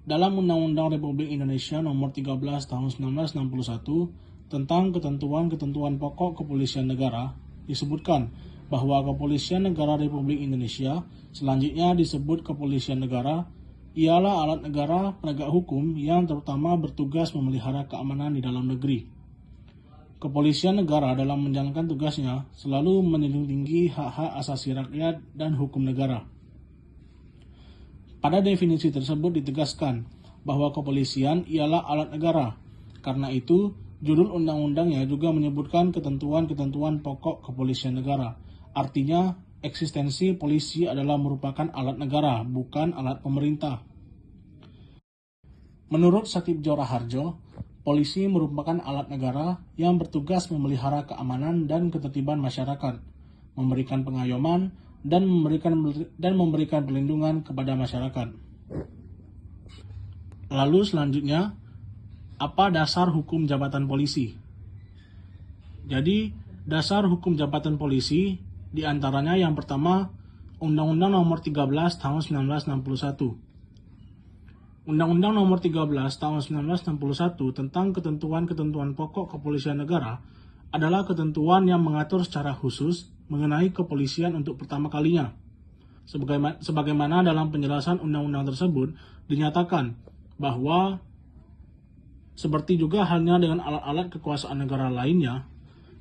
dalam Undang-Undang Republik Indonesia Nomor 13 Tahun 1961 tentang ketentuan-ketentuan pokok kepolisian negara disebutkan bahwa Kepolisian Negara Republik Indonesia, selanjutnya disebut Kepolisian Negara, ialah alat negara penegak hukum yang terutama bertugas memelihara keamanan di dalam negeri. Kepolisian negara dalam menjalankan tugasnya selalu menjunjung tinggi hak-hak asasi rakyat dan hukum negara. Pada definisi tersebut ditegaskan bahwa kepolisian ialah alat negara. Karena itu, judul undang-undangnya juga menyebutkan ketentuan-ketentuan pokok kepolisian negara. Artinya, eksistensi polisi adalah merupakan alat negara, bukan alat pemerintah. Menurut Saktibjo Raharjo, polisi merupakan alat negara yang bertugas memelihara keamanan dan ketertiban masyarakat, memberikan pengayoman, dan memberikan perlindungan kepada masyarakat. Lalu selanjutnya, apa dasar hukum jabatan polisi? Jadi, dasar hukum jabatan polisi diantaranya yang pertama, Undang-Undang Nomor 13 Tahun 1961. Undang-Undang Nomor 13 Tahun 1961 tentang ketentuan-ketentuan pokok kepolisian negara adalah ketentuan yang mengatur secara khusus mengenai kepolisian untuk pertama kalinya. Sebagaimana dalam penjelasan undang-undang tersebut dinyatakan bahwa seperti juga halnya dengan alat-alat kekuasaan negara lainnya,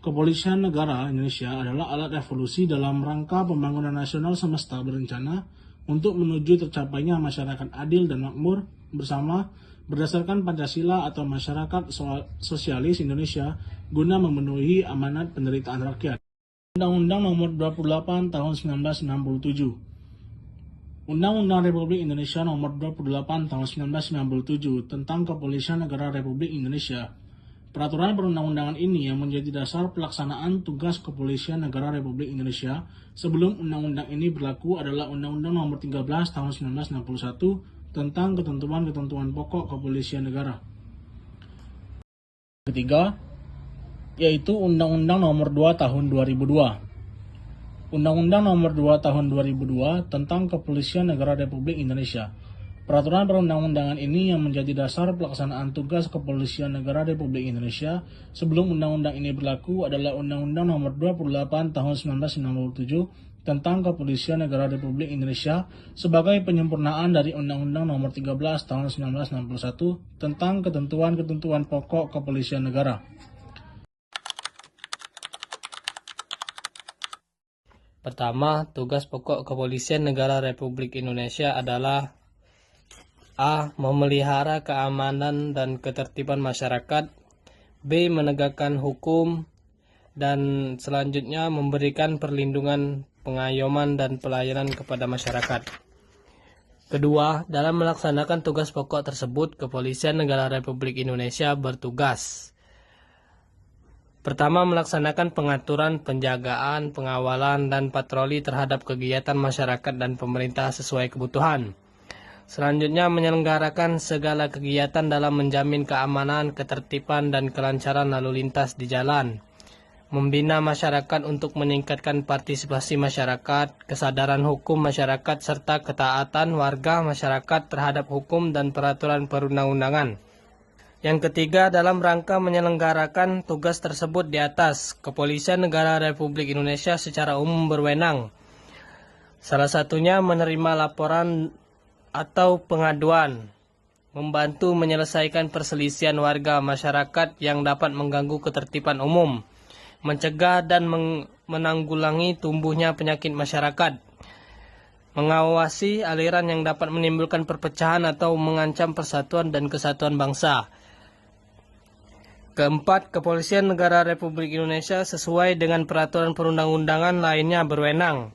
Kepolisian Negara Indonesia adalah alat revolusi dalam rangka pembangunan nasional semesta berencana untuk menuju tercapainya masyarakat adil dan makmur bersama berdasarkan Pancasila atau masyarakat sosialis Indonesia guna memenuhi amanat penderitaan rakyat. Undang-Undang Nomor 28 Tahun 1997. Undang-Undang Republik Indonesia Nomor 28 Tahun 1997 tentang Kepolisian Negara Republik Indonesia. Peraturan perundang-undangan ini yang menjadi dasar pelaksanaan tugas Kepolisian Negara Republik Indonesia sebelum undang-undang ini berlaku adalah Undang-Undang Nomor 13 Tahun 1961 tentang ketentuan-ketentuan pokok Kepolisian Negara. Ketiga, yaitu Undang-Undang Nomor 2 Tahun 2002. Undang-Undang Nomor 2 Tahun 2002 tentang Kepolisian Negara Republik Indonesia. Peraturan perundang-undangan ini yang menjadi dasar pelaksanaan tugas Kepolisian Negara Republik Indonesia sebelum undang-undang ini berlaku adalah Undang-Undang Nomor 28 Tahun 1997 tentang Kepolisian Negara Republik Indonesia sebagai penyempurnaan dari Undang-Undang Nomor 13 Tahun 1961 tentang ketentuan-ketentuan pokok Kepolisian Negara. Pertama, tugas pokok Kepolisian Negara Republik Indonesia adalah A. Memelihara keamanan dan ketertiban masyarakat. B. Menegakkan hukum. Dan selanjutnya memberikan perlindungan, pengayoman, dan pelayanan kepada masyarakat. Kedua, dalam melaksanakan tugas pokok tersebut, Kepolisian Negara Republik Indonesia bertugas. Pertama, melaksanakan pengaturan, penjagaan, pengawalan, dan patroli terhadap kegiatan masyarakat dan pemerintah sesuai kebutuhan. Selanjutnya, menyelenggarakan segala kegiatan dalam menjamin keamanan, ketertiban, dan kelancaran lalu lintas di jalan. Membina masyarakat untuk meningkatkan partisipasi masyarakat, kesadaran hukum masyarakat, serta ketaatan warga masyarakat terhadap hukum dan peraturan perundang-undangan. Yang ketiga, dalam rangka menyelenggarakan tugas tersebut di atas, Kepolisian Negara Republik Indonesia secara umum berwenang. Salah satunya menerima laporan atau pengaduan, membantu menyelesaikan perselisihan warga masyarakat yang dapat mengganggu ketertiban umum, mencegah dan menanggulangi tumbuhnya penyakit masyarakat, mengawasi aliran yang dapat menimbulkan perpecahan atau mengancam persatuan dan kesatuan bangsa. Keempat, Kepolisian Negara Republik Indonesia sesuai dengan peraturan perundang-undangan lainnya berwenang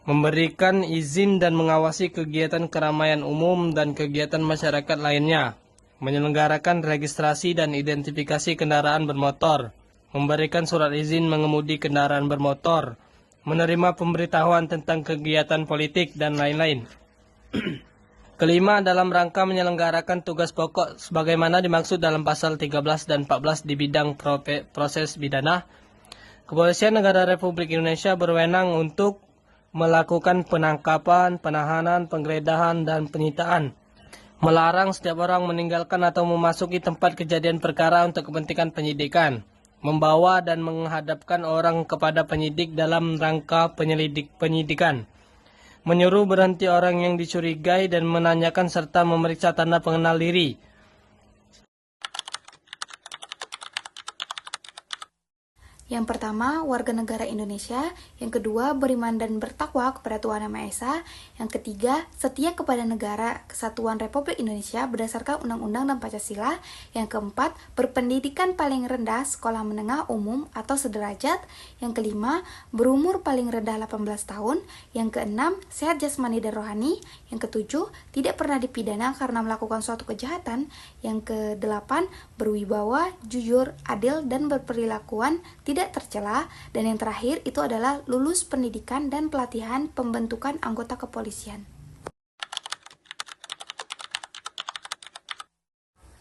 memberikan izin dan mengawasi kegiatan keramaian umum dan kegiatan masyarakat lainnya, menyelenggarakan registrasi dan identifikasi kendaraan bermotor, memberikan surat izin mengemudi kendaraan bermotor, menerima pemberitahuan tentang kegiatan politik, dan lain-lain. Kelima, dalam rangka menyelenggarakan tugas pokok sebagaimana dimaksud dalam pasal 13 dan 14 di bidang proses pidana, Kepolisian Negara Republik Indonesia berwenang untuk melakukan penangkapan, penahanan, penggeledahan, dan penyitaan melarang setiap orang meninggalkan atau memasuki tempat kejadian perkara untuk kepentingan penyidikan, membawa dan menghadapkan orang kepada penyidik dalam rangka penyidikan, menyuruh berhenti orang yang dicurigai dan menanyakan serta memeriksa tanda pengenal diri. Yang pertama, warga negara Indonesia. Yang kedua, beriman dan bertakwa kepada Tuhan Yang Maha Esa. Yang ketiga, setia kepada negara Kesatuan Republik Indonesia berdasarkan Undang-Undang dan Pancasila. Yang keempat, berpendidikan paling rendah sekolah menengah umum atau sederajat. Yang kelima, berumur paling rendah 18 tahun. Yang keenam, sehat jasmani dan rohani. Yang ketujuh, tidak pernah dipidana karena melakukan suatu kejahatan. Yang kedelapan, berwibawa, jujur, adil, dan berperilakuan tidak tercela. Dan yang terakhir itu adalah lulus pendidikan dan pelatihan pembentukan anggota kepolisian.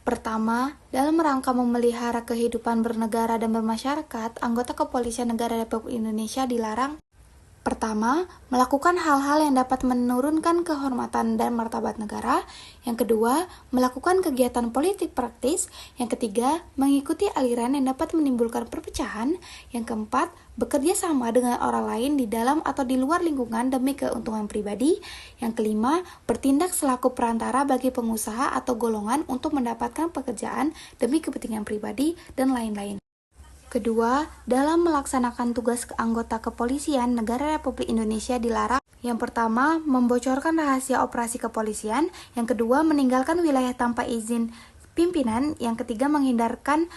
Pertama, dalam rangka memelihara kehidupan bernegara dan bermasyarakat, anggota kepolisian negara Republik Indonesia dilarang: pertama, melakukan hal-hal yang dapat menurunkan kehormatan dan martabat negara. Yang kedua, melakukan kegiatan politik praktis. Yang ketiga, mengikuti aliran yang dapat menimbulkan perpecahan. Yang keempat, bekerja sama dengan orang lain di dalam atau di luar lingkungan demi keuntungan pribadi. Yang kelima, bertindak selaku perantara bagi pengusaha atau golongan untuk mendapatkan pekerjaan demi kepentingan pribadi, dan lain-lain. Kedua, dalam melaksanakan tugas anggota kepolisian negara Republik Indonesia dilarang: yang pertama, membocorkan rahasia operasi kepolisian. Yang kedua, meninggalkan wilayah tanpa izin pimpinan. Yang ketiga, menghindarkan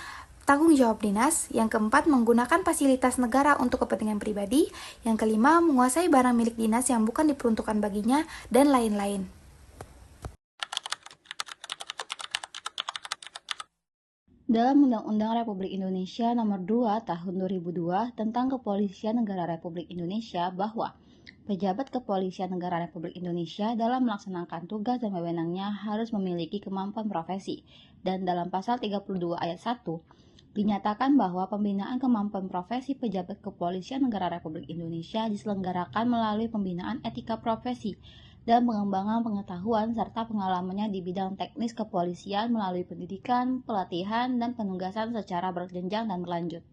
tanggung jawab dinas. Yang keempat, menggunakan fasilitas negara untuk kepentingan pribadi. Yang kelima, menguasai barang milik dinas yang bukan diperuntukkan baginya, dan lain-lain. Dalam Undang-Undang Republik Indonesia Nomor 2 Tahun 2002 tentang Kepolisian Negara Republik Indonesia bahwa pejabat kepolisian negara Republik Indonesia dalam melaksanakan tugas dan wewenangnya harus memiliki kemampuan profesi. Dan dalam pasal 32 ayat 1 dinyatakan bahwa pembinaan kemampuan profesi pejabat kepolisian negara Republik Indonesia diselenggarakan melalui pembinaan etika profesi dan pengembangan pengetahuan serta pengalamannya di bidang teknis kepolisian melalui pendidikan, pelatihan, dan penugasan secara berjenjang dan berlanjut.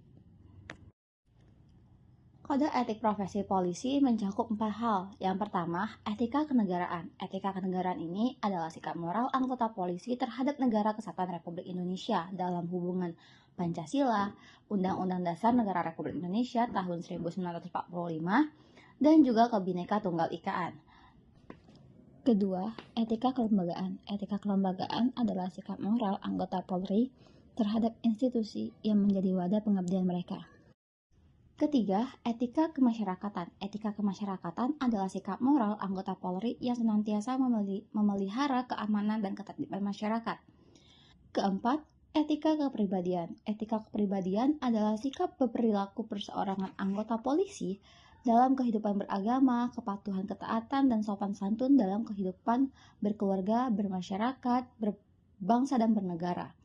Kode etik profesi polisi mencakup 4 hal. Yang pertama, etika kenegaraan. Etika kenegaraan ini adalah sikap moral anggota polisi terhadap negara Kesatuan Republik Indonesia dalam hubungan Pancasila, Undang-Undang Dasar Negara Republik Indonesia tahun 1945, dan juga Kebhinneka Tunggal Ikaan. Kedua, etika kelembagaan. Etika kelembagaan adalah sikap moral anggota Polri terhadap institusi yang menjadi wadah pengabdian mereka. Ketiga, etika kemasyarakatan. Etika kemasyarakatan adalah sikap moral anggota Polri yang senantiasa memelihara keamanan dan ketertiban masyarakat. Keempat, etika kepribadian. Etika kepribadian adalah sikap berperilaku perseorangan anggota polisi dalam kehidupan beragama, kepatuhan, ketaatan, dan sopan santun dalam kehidupan berkeluarga, bermasyarakat, berbangsa, dan bernegara.